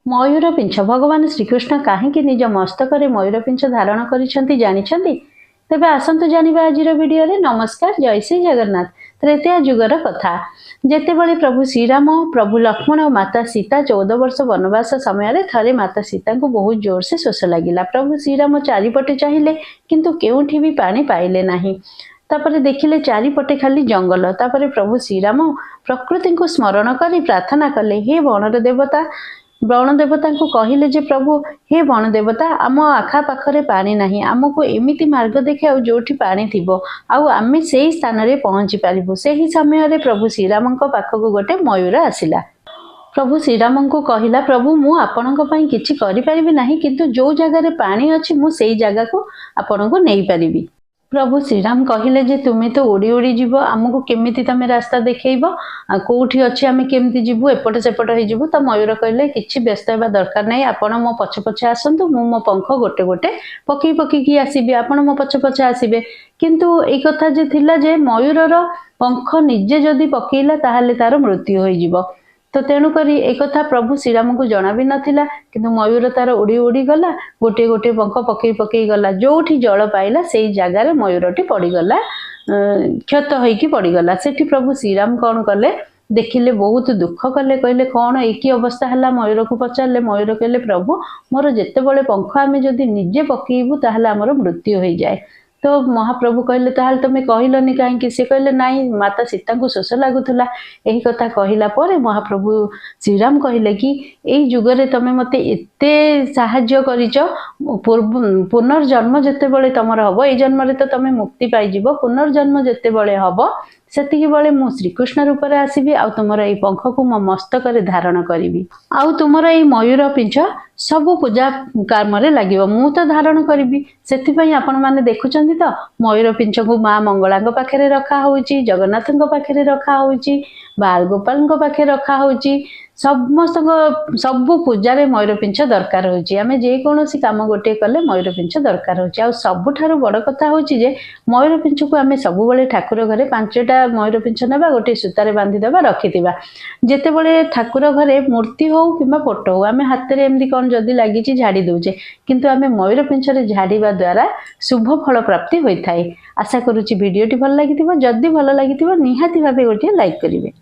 मयूर पिंछ भगवान श्रीकृष्ण कहीं निज मस्तक मयूर पिंछ धारण कर जानी तेबे आसतु जानिबा आजिर वीडियो रे। नमस्कार, जय श्री जगन्नाथ। त्रेतया जुगर कथा जेतेबेले प्रभु श्रीराम, प्रभु लक्ष्मण और माता सीता 14 वर्ष वनवास समय थरे माता सीता को बहुत जोर से शोष लगिला। प्रभु श्रीराम चारिपटे चाहिए किंतु केउठी भी पानी पाइले नाही। तापर देखिले चारिपटे खाली जंगल। तापर प्रभु श्रीराम प्रकृति को स्मरण कर प्रार्थना कले, हे वनर देवता। बण देवता को कहले जे प्रभु हे बण देवता, आम आखा पाखरे पानी नाही, आमको एमिति मार्ग देखाओ जोठी पानी थिबो आउ आमे सेही स्थान रे पहुंची पारिबु। सेही समय रे प्रभु श्रीराम को पाखक गोटे मयूर आसिला। प्रभु श्रीराम को कहला, प्रभु मु आपनक पई किछि करि परिबि नाही, किंतु जो जगह रे पानी अछि मु सेही जगह को आपनक नेई परिबि। प्रभु श्रीराम कहले जे तुमे तो उड़ी उड़ी जीव, आमको केमिति तमे रास्ता देखैबो, कोठी अछि आमे केमिति जीवु, एपट सेपट होई जीवु। तो मयूर कहले किछि व्यस्त हेबा दरकार नै, आपण मो पछ पछ आसंतु, मु मो पंख गोटे गोटे पकी पकी की आसीबे, आपण मो पछ पछ आसीबे। किंतु एई कथा जे थिला जे मयूरर पंख निजे जदि पकेइला ताहाले तार मृत्यु होई जीवो। तो तेणुक एक प्रभु श्रीराम को जना भी नाथिला, किंतु मयूर तार उड़ी उड़ी गला, गोटे गोटे पंख पकई पकई गला। जोठी जल पाइला सेई जगार मयूरटी पड़गला, क्षत होइकी पड़गला। सेठी प्रभु श्रीराम कौन कले देखिले, बहुत दुख कले, कहले कौन एक अवस्था है। मयूर को पचारे, मयूर कहले प्रभु मोर जेतेबेले पंख आमे जदि निजे पकेइबु ताहले आमर मृत्यु हो जाए। तो महाप्रभु कहले ताहले तमे कहलनि कहीं? से कहले नाई, माता सीता को शोष लगुला। यही कथा कहला पर महाप्रभु श्रीराम कहले कि एई जुगरे तमे मते एते साहाय्य करिच, पुनर्जन्म जेतेबेले तमर हबो, एई जन्म रे तो तमे मुक्ति पाई जिवो, पुनर्जन्म जेतेबेले हबो सेतिकी बेले मु श्रीकृष्ण रूप रे आसीबी, आ तुमर एई पंख को मो मस्तक रे धारण करिवि, आ तुमर एई मयूर पिंछ सबु पूजा कर्म रे लागिवो, मु तो धारण करिवि। सेति पई आपण माने देखुचंदी तो मयूर पिंछ को मां मंगला पाखे रखा होउची, जगन्नाथ पाखे रखा होउची, बाल गोपाल पाखे रखा होउची। समस्त सबु पूजा रे मयूर पिंछ दरकार होउची। आमे जे कोनोसी काम गोटे कले मयूर पिंछ दरकार होउची। आ सबुठारु बड़ कथा होउची जे मयूर पिंछ को आमे सबु बेले ठाकुर घरे 5टा मयूर पिंछ नेबा, गोटे सूतारे बांधी देबा, रखिथिबा। जेतेबेले ठाकुर घरे मूर्ति हो किबा फोटो हो, आमे हाथे एमदी कोन जदी लागिची झाड़ी दउचे, किंतु आमे मयूर पिंछ रे झाड़ीबा द्वारा शुभ फल प्राप्ति होइथाय। आशा करूची वीडियोटी भल लागिथिबो। जदी भल लागिथिबो निहाती भाबे गोटे लाइक करिवे।